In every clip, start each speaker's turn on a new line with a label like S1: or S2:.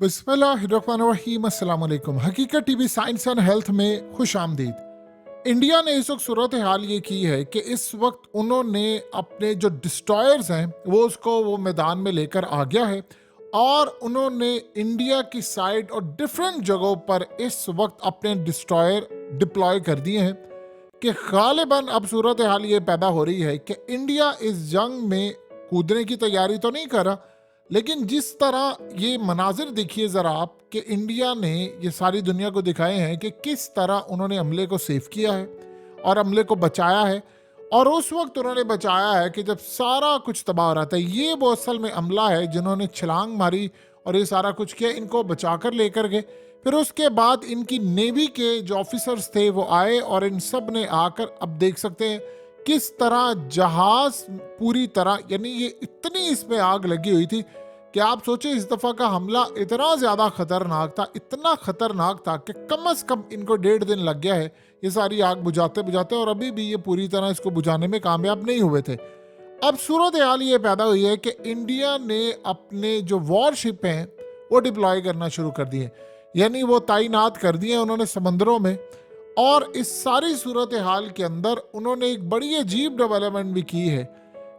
S1: बिस्मिल्लाहिर्रहमानिर्रहीम। अस्सलाम वालेकुम। हकीकत टीवी साइंस एंड हेल्थ में खुश आमदीद। इंडिया ने इस वक्त सूरत हाल ये की है कि इस वक्त उन्होंने अपने जो डिस्ट्रॉयर्स हैं वो मैदान में लेकर आ गया है और उन्होंने इंडिया की साइड और डिफरेंट जगहों पर इस वक्त अपने डिस्ट्रॉयर डिप्लॉय कर दिए हैं कि गालिबन अब सूरत हाल ये पैदा हो रही है कि इंडिया इस जंग में कूदने की तैयारी तो नहीं कर रहा, लेकिन जिस तरह ये मनाजिर देखिए ज़रा आप कि इंडिया ने ये सारी दुनिया को दिखाए हैं कि किस तरह उन्होंने हमले को सेव किया है और हमले को बचाया है। और उस वक्त उन्होंने बचाया है कि जब सारा कुछ तबाह हो रहा था। ये वो असल में अमला है जिन्होंने छलांग मारी और ये सारा कुछ किया, इनको बचा कर लेकर गए। फिर उसके बाद इनकी नेवी के जो ऑफिसर्स थे वो आए और इन सब ने आकर, अब देख सकते हैं किस तरह जहाज पूरी तरह, यानी ये इतनी इसमें आग लगी हुई थी कि आप सोचे इस दफ़ा का हमला इतना ज़्यादा खतरनाक था, इतना खतरनाक था कि कम से कम इनको 1.5 दिन लग गया है ये सारी आग बुझाते बुझाते, और अभी भी ये पूरी तरह इसको बुझाने में कामयाब नहीं हुए थे। अब सूरत हाल ये पैदा हुई है कि इंडिया ने अपने जो वॉरशिप हैं वो डिप्लॉय करना शुरू कर दिए, यानी वो तैनात कर दिए उन्होंने समंदरों में। और इस सारी सूरत हाल के अंदर उन्होंने एक बड़ी अजीब डेवलपमेंट भी की है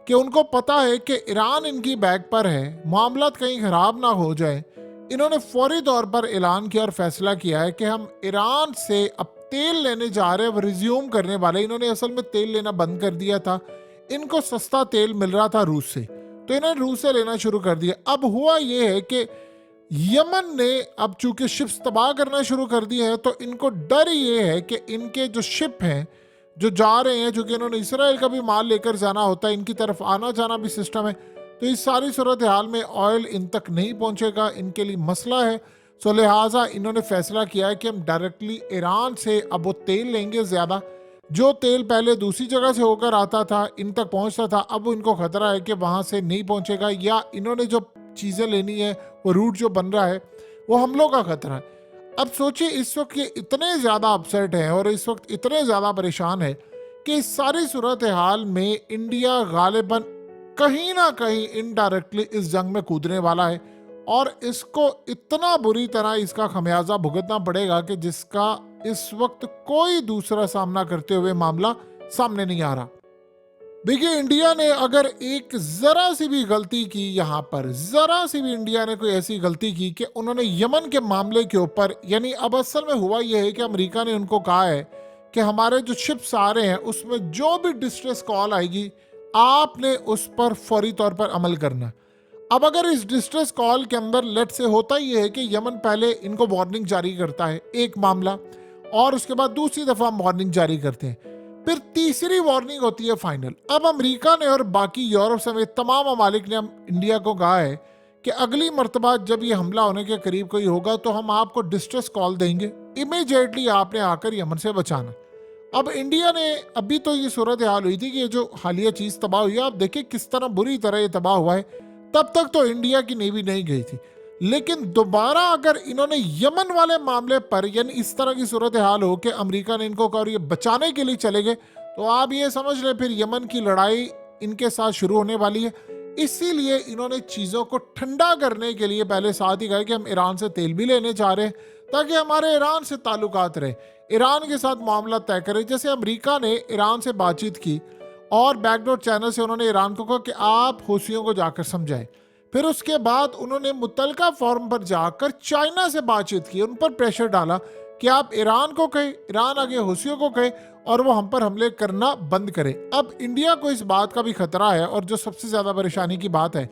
S1: कि उनको पता है कि ईरान इनकी बैक पर है, मामला कहीं खराब ना हो जाए। इन्होंने फौरी तौर पर ऐलान किया और फैसला किया है कि हम ईरान से अब तेल लेने जा रहे हैं, रिज्यूम करने वाले। इन्होंने असल में तेल लेना बंद कर दिया था, इनको सस्ता तेल मिल रहा था रूस से, तो इन्होंने रूस से लेना शुरू कर दिया। अब हुआ ये है कि यमन ने अब चूंकि शिप्स तबाह करना शुरू कर दिए हैं, तो इनको डर ये है कि इनके जो शिप हैं जो जा रहे हैं, चूंकि इन्होंने इसराइल का भी माल लेकर जाना होता है, इनकी तरफ आना जाना भी सिस्टम है, तो इस सारी सूरत हाल में ऑयल इन तक नहीं पहुंचेगा, इनके लिए मसला है। सो लिहाजा इन्होंने फैसला किया है कि हम डायरेक्टली ईरान से अब वो तेल लेंगे। ज़्यादा जो तेल पहले दूसरी जगह से होकर आता था, इन तक पहुंचता था, अब इनको खतरा है कि वहां से नहीं पहुंचेगा, या इन्होंने जो चीज़ें लेनी है वो रूट जो बन रहा है वो हमलों का खतरा है। अब सोचिए इस वक्त ये इतने ज़्यादा अपसेट हैं और इस वक्त इतने ज़्यादा परेशान है कि इस सारी सूरत हाल में इंडिया गालिबन कहीं ना कहीं इनडायरेक्टली इस जंग में कूदने वाला है, और इसको इतना बुरी तरह इसका खमियाजा भुगतना पड़ेगा कि जिसका इस वक्त कोई दूसरा सामना करते हुए मामला सामने नहीं आ रहा। देखिए, इंडिया ने अगर एक जरा सी भी गलती की, यहाँ पर जरा सी भी इंडिया ने कोई ऐसी गलती की कि उन्होंने यमन के मामले के ऊपर, यानी अब असल में हुआ यह है कि अमेरिका ने उनको कहा है कि हमारे जो शिप्स आ रहे हैं उसमें जो भी डिस्ट्रेस कॉल आएगी आपने उस पर फौरी तौर पर अमल करना। अब अगर इस डिस्ट्रेस कॉल के अंदर लेट से होता ही है कि यमन पहले इनको वार्निंग जारी करता है एक मामला, और उसके बाद दूसरी दफा वार्निंग जारी करते हैं, फिर तीसरी वार्निंग होती है फाइनल। अब अमेरिका ने और बाकी यूरोप समेत तमाम ममालिक ने इंडिया को कहा है कि अगली मर्तबा जब ये हमला होने के करीब कोई होगा तो हम आपको डिस्ट्रेस कॉल देंगे, इमीडिएटली आपने आकर यमन से बचाना। अब इंडिया ने, अभी तो ये सूरत हाल हुई थी कि ये जो हालिया चीज़ तबाह हुई है, आप देखिए किस तरह बुरी तरह ये तबाह हुआ है। तब तक तो इंडिया की नेवी नहीं गई थी, लेकिन दोबारा अगर इन्होंने यमन वाले मामले पर, यानी इस तरह की सूरत हाल हो कि अमेरिका ने इनको कहा और ये बचाने के लिए चले गए, तो आप ये समझ लें फिर यमन की लड़ाई इनके साथ शुरू होने वाली है। इसीलिए इन्होंने चीज़ों को ठंडा करने के लिए पहले साथ ही कहा कि हम ईरान से तेल भी लेने चाह रहे हैं ताकि हमारे ईरान से ताल्लुकात रहे, ईरान के साथ मामला तय करें। जैसे अमेरिका ने ईरान से बातचीत की और बैकडोर चैनल से उन्होंने ईरान को कहा कि आप हूसियों को जाकर समझाएं। फिर उसके बाद उन्होंने मुतलका फॉर्म पर जाकर चाइना से बातचीत की, उन पर प्रेशर डाला कि आप ईरान को कहे, ईरान आगे हूसियों को कहे और वो हम पर हमले करना बंद करें। अब इंडिया को इस बात का भी खतरा है, और जो सबसे ज़्यादा परेशानी की बात है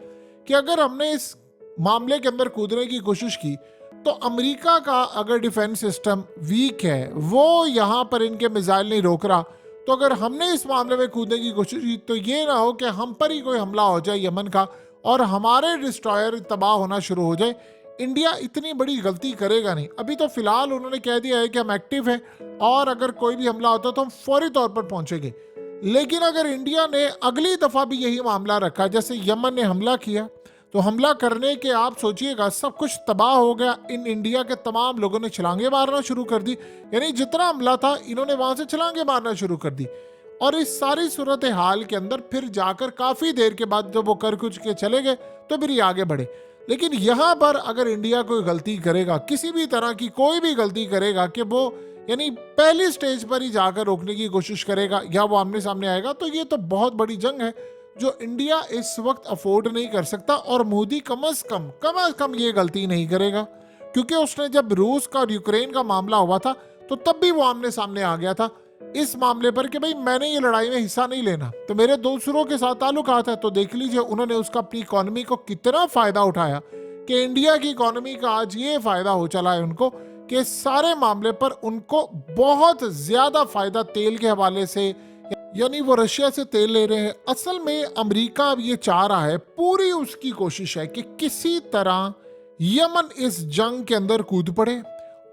S1: कि अगर हमने इस मामले के अंदर कूदने की कोशिश की तो अमेरिका का अगर डिफेंस सिस्टम वीक है, वो यहाँ पर इनके मिसाइल नहीं रोक रहा, तो अगर हमने इस मामले में कूदने की कोशिश की तो ये ना हो कि हम पर ही कोई हमला हो जाए यमन का और हमारे डिस्ट्रॉयर तबाह होना शुरू हो जाए। इंडिया इतनी बड़ी गलती करेगा नहीं। अभी तो फिलहाल उन्होंने कह दिया है कि हम एक्टिव हैं और अगर कोई भी हमला होता तो हम फौरी तौर पर पहुंचेंगे। लेकिन अगर इंडिया ने अगली दफा भी यही मामला रखा, जैसे यमन ने हमला किया, तो हमला करने के आप सोचिएगा सब कुछ तबाह हो गया, इन इंडिया के तमाम लोगों ने छलांगे मारना शुरू कर दी, यानी जितना हमला था इन्होंने वहां से छलांगे मारना शुरू कर दी। और इस सारी सूरत हाल के अंदर फिर जाकर काफ़ी देर के बाद जब वो कर कुछ के चले गए तो फिर ये आगे बढ़े। लेकिन यहाँ पर अगर इंडिया कोई गलती करेगा, किसी भी तरह की कोई भी गलती करेगा कि वो यानी पहली स्टेज पर ही जाकर रोकने की कोशिश करेगा या वो आमने सामने आएगा, तो ये तो बहुत बड़ी जंग है जो इंडिया इस वक्त अफोर्ड नहीं कर सकता। और मोदी कम ये गलती नहीं करेगा, क्योंकि उसने जब रूस का और यूक्रेन का मामला हुआ था तो तब भी वो आमने सामने आ गया था इस मामले पर कि भाई मैंने ये लड़ाई में हिस्सा नहीं लेना, तो मेरे दूसरों के साथ ताल्लुकात है। तो देख लीजिए उन्होंने उसका अपनी इकोनॉमी को कितना फायदा उठाया कि इंडिया की इकोनॉमी का आज ये फायदा हो चला है उनको कि सारे मामले पर उनको बहुत ज्यादा फायदा तेल के हवाले से, यानी वो रशिया से तेल ले रहे हैं। असल में अमेरिका अब ये चाह रहा है, पूरी उसकी कोशिश है कि किसी तरह यमन इस जंग के अंदर कूद पड़े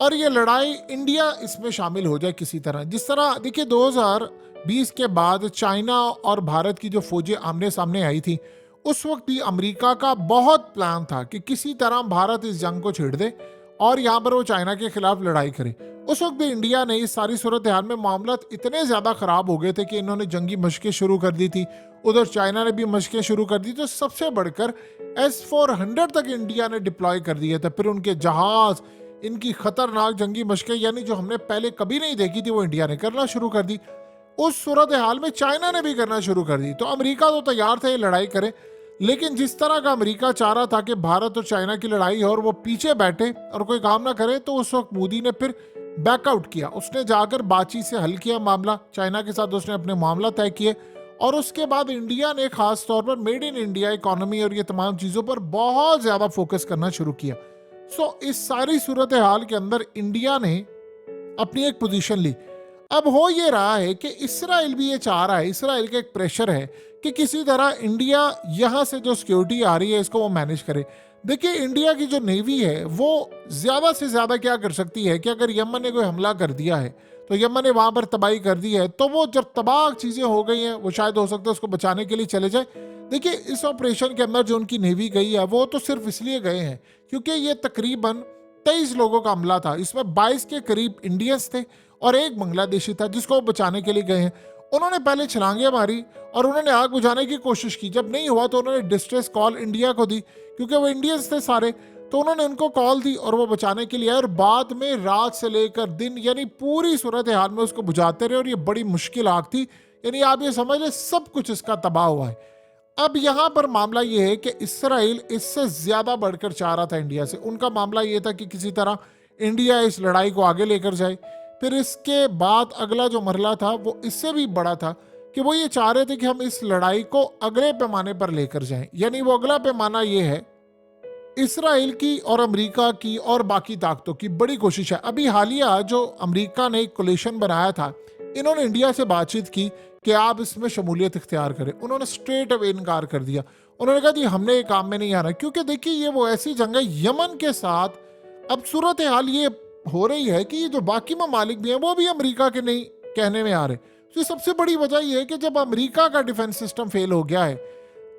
S1: और ये लड़ाई इंडिया इसमें शामिल हो जाए किसी तरह। जिस तरह देखिए 2020 के बाद चाइना और भारत की जो फौजें आमने सामने आई थी, उस वक्त भी अमेरिका का बहुत प्लान था कि किसी तरह भारत इस जंग को छेड़ दे और यहाँ पर वो चाइना के खिलाफ लड़ाई करे। उस वक्त भी इंडिया ने इस सारी सूरत हाल में मामला इतने ज्यादा खराब हो गए थे कि इन्होंने जंगी मशकें शुरू कर दी थी, उधर चाइना ने भी मशकें शुरू कर दी। तो सबसे बढ़कर S-400 तक इंडिया ने डिप्लॉय कर दिए थे। फिर उनके जहाज, इनकी खतरनाक जंगी मशकें यानी जो हमने पहले कभी नहीं देखी थी वो इंडिया ने करना शुरू कर दी। उस सूरत हाल में चाइना ने भी करना शुरू कर दी। तो अमेरिका तो तैयार था ये लड़ाई करे, लेकिन जिस तरह का अमेरिका चाह रहा था कि भारत और चाइना की लड़ाई है और वो पीछे बैठे और कोई काम ना करे, तो उस वक्त मोदी ने फिर बैकआउट किया। उसने जाकर बातचीत से हल किया मामला, चाइना के साथ उसने अपने मामला तय किए और उसके बाद इंडिया ने खास तौर पर मेड इन इंडिया इकोनॉमी और ये तमाम चीज़ों पर बहुत ज़्यादा फोकस करना शुरू किया। इस सारी सूरत हाल के अंदर इंडिया ने अपनी एक पोजीशन ली। अब हो ये रहा है कि इसराइल भी ये चाह रहा है, इसराइल का एक प्रेशर है कि किसी तरह इंडिया यहाँ से जो सिक्योरिटी आ रही है इसको वो मैनेज करे। देखिए इंडिया की जो नेवी है वो ज़्यादा से ज़्यादा क्या कर सकती है कि अगर यमन ने कोई हमला कर दिया है तो यमन ने वहाँ पर तबाही कर दी है, तो वो जब तबाह चीज़ें हो गई हैं वो शायद हो सकता है उसको बचाने के लिए चले जाए। देखिए इस ऑपरेशन के अंदर जो उनकी नेवी गई है वो तो सिर्फ इसलिए गए हैं क्योंकि ये तकरीबन 23 लोगों का हमला था, इसमें 22 के करीब इंडियंस थे और एक बांग्लादेशी था जिसको वो बचाने के लिए गए हैं। उन्होंने पहले छलांगे मारी और उन्होंने आग बुझाने की कोशिश की, जब नहीं हुआ तो उन्होंने डिस्ट्रेस कॉल इंडिया को दी क्योंकि वो इंडियंस थे सारे, तो उन्होंने उनको कॉल दी और वो बचाने के लिए आए और बाद में रात से लेकर दिन यानी पूरी सूरत हाल में उसको बुझाते रहे और ये बड़ी मुश्किल आग थी, यानी आप ये समझ लें सब कुछ इसका तबाह हुआ है। अब यहाँ पर मामला ये है कि इसराइल इससे ज्यादा बढ़कर चाह रहा था इंडिया से। उनका मामला ये था कि किसी तरह इंडिया इस लड़ाई को आगे लेकर जाए। फिर इसके बाद अगला जो मरला था वो इससे भी बड़ा था कि वो ये चाह रहे थे कि हम इस लड़ाई को अगले पैमाने पर लेकर जाएं। यानी वो अगला पैमाना ये है इसराइल की और अमेरिका की और बाकी ताकतों की बड़ी कोशिश है। अभी हालिया जो अमेरिका ने एक कोलिशन बनाया था, इन्होंने इंडिया से बातचीत की कि आप इसमें शमूलियत इख्तियार करें। उन्होंने स्ट्रेट अवे इनकार कर दिया। उन्होंने कहा जी हमने ये काम में नहीं आना, क्योंकि देखिए ये वो ऐसी जंग है यमन के साथ। अब सूरत हाल ये हो रही है कि ये जो बाकी ममालिक भी हैं वो भी अमेरिका के नहीं कहने में आ रहे। तो सबसे बड़ी वजह यह है कि जब अमेरिका का डिफेंस सिस्टम फेल हो गया है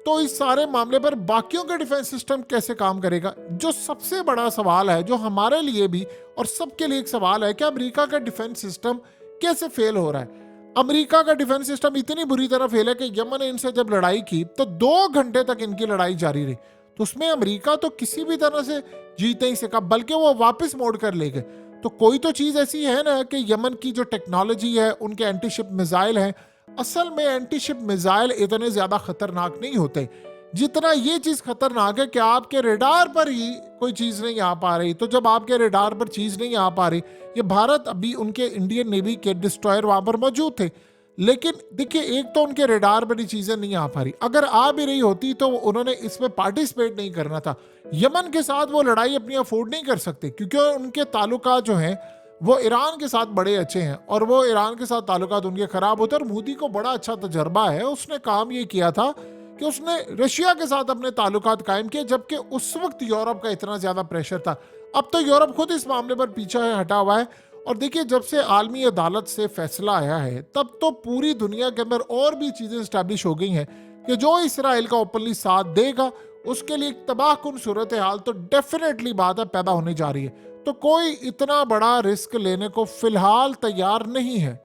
S1: तो इस सारे मामले पर बाकियों का डिफेंस सिस्टम कैसे काम करेगा। जो सबसे बड़ा सवाल है, जो हमारे लिए भी और सबके लिए एक सवाल है कि अमेरिका का डिफेंस सिस्टम कैसे फेल हो रहा है। अमेरिका का डिफेंस सिस्टम इतनी बुरी तरह फेल है कि यमन ने इनसे जब लड़ाई की तो 2 घंटे तक इनकी लड़ाई जारी रही, तो उसमें अमेरिका तो किसी भी तरह से जीत नहीं सका, बल्कि वो वापस मोड़ कर ले गए। तो कोई तो चीज ऐसी है ना कि यमन की जो टेक्नोलॉजी है, उनके एंटीशिप मिसाइल हैं, असल में एंटीशिप मिसाइल इतने ज्यादा खतरनाक नहीं होते जितना ये चीज खतरनाक है कि आपके रेडार पर ही कोई चीज नहीं आ पा रही। तो जब आपके रेडार पर चीज नहीं आ पा रही, ये भारत अभी उनके इंडियन नेवी के डिस्ट्रॉयर वहां पर मौजूद थे, लेकिन देखिए एक तो उनके रेडार पर ही चीजें नहीं आ पा रही। अगर आ भी रही होती तो उन्होंने इसमें पार्टिसिपेट नहीं करना था। यमन के साथ वो लड़ाई अपनी अफोर्ड नहीं कर सकते क्योंकि उनके ताल्लुकात जो हैं वो ईरान के साथ बड़े अच्छे हैं और वो ईरान के साथ ताल्लुकात उनके खराब होते हैं। और मोदी को बड़ा अच्छा तजर्बा है, उसने काम ये किया था कि उसने रशिया के साथ अपने ताल्लुकात कायम किए, जबकि उस वक्त यूरोप का इतना ज्यादा प्रेशर था। अब तो यूरोप खुद इस मामले पर पीछे हटा हुआ है। और देखिए जब से आलमी अदालत से फैसला आया है तब तो पूरी दुनिया के अंदर और भी चीजें स्टैब्लिश हो गई हैं कि जो इसराइल का ओपनली साथ देगा उसके लिए एक तबाहकुन सूरत हाल तो डेफिनेटली बात है पैदा होने जा रही है। तो कोई इतना बड़ा रिस्क लेने को फिलहाल तैयार नहीं है।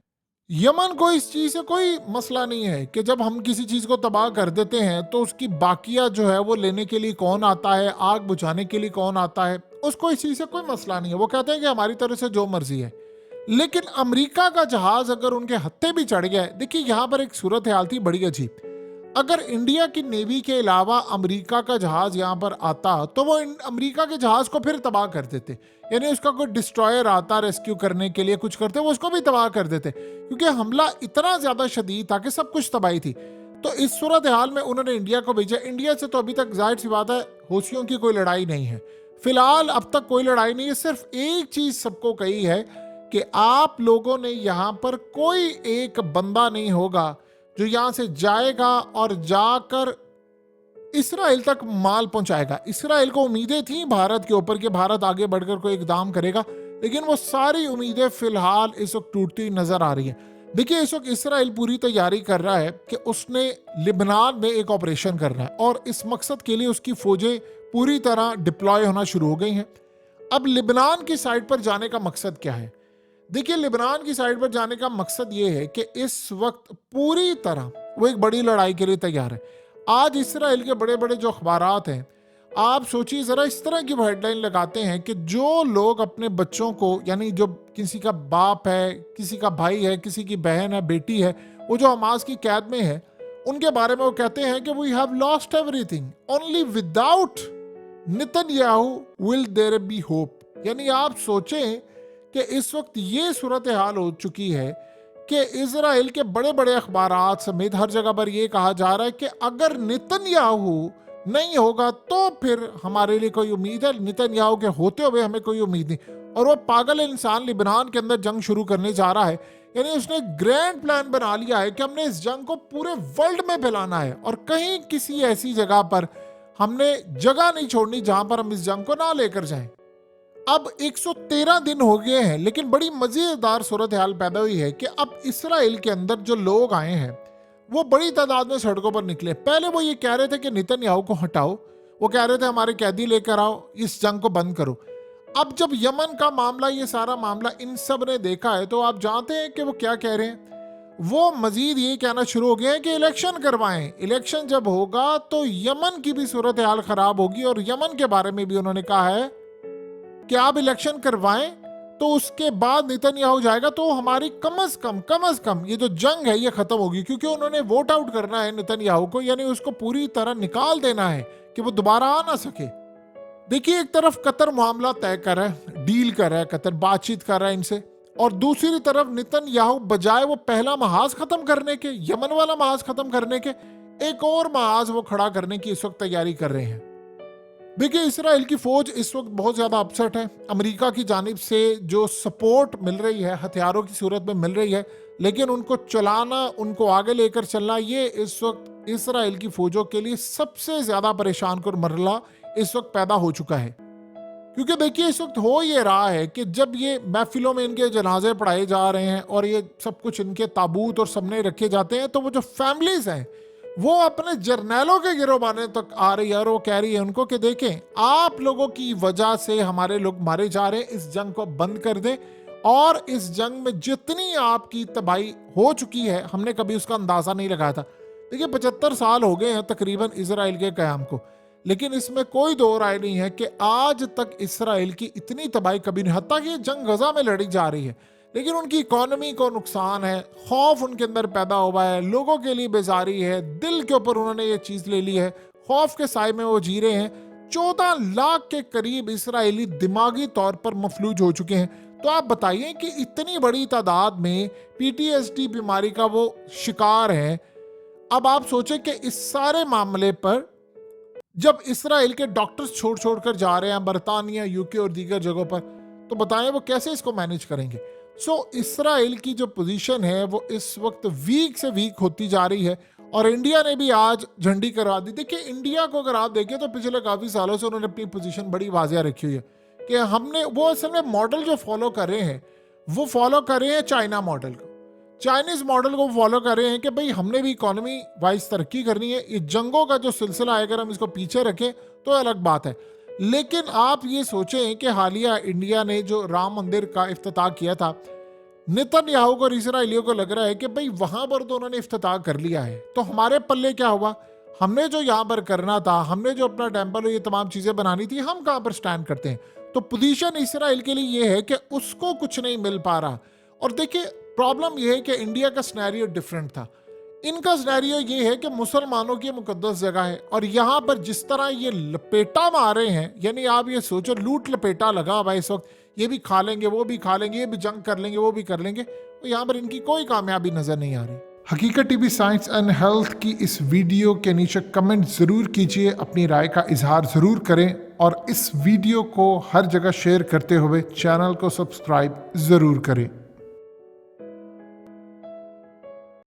S1: यमन को इस चीज से कोई मसला नहीं है कि जब हम किसी चीज को तबाह कर देते हैं तो उसकी बाकिया जो है वो लेने के लिए कौन आता है, आग बुझाने के लिए कौन आता है, उसको इस चीज से कोई मसला नहीं है। वो कहते हैं कि हमारी तरफ से जो मर्जी है। लेकिन अमेरिका का जहाज अगर उनके हत्थे भी चढ़ गया है, देखिए यहां पर एक सूरत हाल थी बड़ी अजीब। अगर इंडिया की नेवी के अलावा अमेरिका का जहाज यहाँ पर आता तो वो अमेरिका के जहाज को फिर तबाह कर देते। यानी उसका कोई डिस्ट्रॉयर आता रेस्क्यू करने के लिए कुछ करते, वो उसको भी तबाह कर देते, क्योंकि हमला इतना ज्यादा शदीद था कि सब कुछ तबाही थी। तो इस सूरत हाल में उन्होंने इंडिया को भेजा। इंडिया से तो अभी तक जाहिर सी बात है हौसियों की कोई लड़ाई नहीं है, फिलहाल अब तक कोई लड़ाई नहीं है। सिर्फ एक चीज सबको कही है कि आप लोगों ने यहाँ पर कोई एक बंदा नहीं होगा जो यहां से जाएगा और जाकर इसराइल तक माल पहुंचाएगा। इसराइल को उम्मीदें थी भारत के ऊपर कि भारत आगे बढ़कर कोई इकदाम करेगा, लेकिन वो सारी उम्मीदें फिलहाल इस वक्त टूटती नजर आ रही हैं। देखिए इस वक्त इसराइल पूरी तैयारी कर रहा है कि उसने लिबनान में एक ऑपरेशन करना है और इस मकसद के लिए उसकी फौजें पूरी तरह डिप्लॉय होना शुरू हो गई हैं। अब लिबनान की साइड पर जाने का मकसद क्या है? देखिए लिबनान की साइड पर जाने का मकसद ये है कि इस वक्त पूरी तरह वो एक बड़ी लड़ाई के लिए तैयार है। आज इसराइल के बड़े बड़े जो अखबारात हैं, आप सोचिए जरा, इस तरह की हेडलाइन लगाते हैं कि जो लोग अपने बच्चों को, यानी जो किसी का बाप है, किसी का भाई है, किसी की बहन है, बेटी है, वो जो हमास की कैद में है, उनके बारे में वो कहते हैं कि we have lost everything, only without Netanyahu will there be hope. यानी आप सोचें कि इस वक्त ये सूरत हाल हो चुकी है कि इजराइल के बड़े बड़े अखबारात समेत हर जगह पर यह कहा जा रहा है कि अगर नेतन्याहू नहीं होगा तो फिर हमारे लिए कोई उम्मीद है, नेतन्याहू के होते हुए हमें कोई उम्मीद नहीं। और वो पागल इंसान लिबनान के अंदर जंग शुरू करने जा रहा है। यानी उसने ग्रैंड प्लान बना लिया है कि हमने इस जंग को पूरे वर्ल्ड में फैलाना है और कहीं किसी ऐसी जगह पर हमने जगह नहीं छोड़नी जहां पर हम इस जंग को ना लेकर जाएं। अब 113 दिन हो गए हैं, लेकिन बड़ी मजेदार सूरत हाल पैदा हुई है कि अब इसराइल के अंदर जो लोग आए हैं वो बड़ी तादाद में सड़कों पर निकले। पहले वो ये कह रहे थे कि नेतन्याहू को हटाओ, वो कह रहे थे हमारे कैदी लेकर आओ, इस जंग को बंद करो। अब जब यमन का मामला, ये सारा मामला इन सब ने देखा है, तो आप जानते हैं कि वो क्या कह रहे हैं। वो मजीद ये कहना शुरू हो गए हैं कि इलेक्शन करवाएं, इलेक्शन जब होगा तो यमन की भी सूरत हाल खराब होगी। और यमन के बारे में भी उन्होंने कहा है कि आप इलेक्शन करवाएं तो उसके बाद नेतन्याहू जाएगा तो हमारी कम से कम ये जो जंग है ये खत्म होगी, क्योंकि उन्होंने वोट आउट करना है नेतन्याहू को, यानी उसको पूरी तरह निकाल देना है कि वो दोबारा आ ना सके। देखिए एक तरफ कतर मामला तय कर रहा है, डील कर रहा है, कतर बातचीत कर रहा है इनसे, और दूसरी तरफ नेतन्याहू बजाय वो पहला महाज खत्म करने के, यमन वाला महाज खत्म करने के, एक और महाज वो खड़ा करने की इस वक्त तैयारी कर रहे हैं। देखिए इसराइल की फौज इस वक्त बहुत ज्यादा अपसेट है। अमेरिका की जानिब से जो सपोर्ट मिल रही है हथियारों की सूरत में मिल रही है, लेकिन उनको चलाना, उनको आगे लेकर चलना, ये इस वक्त इसराइल की फौजों के लिए सबसे ज्यादा परेशान कर मरला इस वक्त पैदा हो चुका है। क्योंकि देखिए इस वक्त हो ये रहा है कि जब ये महफिलों में इनके जनाजे पढ़ाए जा रहे हैं और ये सब कुछ इनके ताबूत और सामने रखे जाते हैं, तो वो जो फैमिलीज हैं वो अपने जर्नैलों के गिरोबाने तक आ रही है और वो कह रही है उनको कि देखें आप लोगों की वजह से हमारे लोग मारे जा रहे हैं, इस जंग को बंद कर दें। और इस जंग में जितनी आपकी तबाही हो चुकी है हमने कभी उसका अंदाजा नहीं लगाया था। देखिए 75 साल हो गए हैं तकरीबन इसराइल के क़याम को, लेकिन इसमें कोई दो राय नहीं है कि आज तक इसराइल की इतनी तबाही कभी नहीं, हत्ता कि ये जंग गजा में लड़ी जा रही है, लेकिन उनकी इकोनॉमी को नुकसान है, खौफ उनके अंदर पैदा हुआ है, लोगों के लिए बेजारी है, दिल के ऊपर उन्होंने ये चीज ले ली है, खौफ के साए में वो जी रहे हैं। 14 लाख के करीब इसराइली दिमागी तौर पर मफलूज हो चुके हैं। तो आप बताइए कि इतनी बड़ी तादाद में पीटीएसडी बीमारी का वो शिकार है। अब आप सोचें कि इस सारे मामले पर जब इसराइल के डॉक्टर्स छोड़ छोड़ कर जा रहे हैं बरतानिया, यूके और दीगर जगहों पर, तो बताएं वो कैसे इसको मैनेज करेंगे। इसराइल की जो पोजीशन है वो इस वक्त वीक से वीक होती जा रही है और इंडिया ने भी आज झंडी करवा दी। देखिए इंडिया को अगर आप देखें तो पिछले काफी सालों से उन्होंने अपनी पोजीशन बड़ी वाजिया रखी हुई है कि हमने वो असल में मॉडल जो फॉलो कर रहे हैं वो फॉलो कर रहे हैं चाइना मॉडल को, चाइनीज मॉडल को फॉलो कर रहे हैं कि भाई हमने भी इकोनॉमी वाइज तरक्की करनी है। ये जंगों का जो सिलसिला है अगर हम इसको पीछे रखें तो अलग बात है, लेकिन आप ये सोचें कि हालिया इंडिया ने जो राम मंदिर का इफ्तिताह किया था, नेतन्याहू को और इसराइलियों को लग रहा है कि भाई वहां पर तो उन्होंने इफ्तिताह कर लिया है, तो हमारे पल्ले क्या हुआ, हमने जो यहाँ पर करना था, हमने जो अपना टेम्पल और ये तमाम चीजें बनानी थी, हम कहाँ पर स्टैंड करते हैं। तो पोजीशन इसराइल के लिए ये है कि उसको कुछ नहीं मिल पा रहा। और देखिए प्रॉब्लम ये है कि इंडिया का सिनेरियो डिफरेंट था। इनका सिनेरियो ये है कि मुसलमानों की मुकद्दस जगह है और यहाँ पर जिस तरह ये लपेटा मारे हैं, यानी आप ये सोचो लूट लपेटा लगा हुआ इस वक्त, ये भी खा लेंगे वो भी खा लेंगे, ये भी जंग कर लेंगे वो भी कर लेंगे, तो यहाँ पर इनकी कोई कामयाबी नजर नहीं आ रही। हकीकत टीवी साइंस एंड हेल्थ की इस वीडियो के नीचे कमेंट जरूर कीजिए, अपनी राय का इजहार जरूर करें और इस वीडियो को हर जगह शेयर करते हुए चैनल को सब्सक्राइब जरूर करें।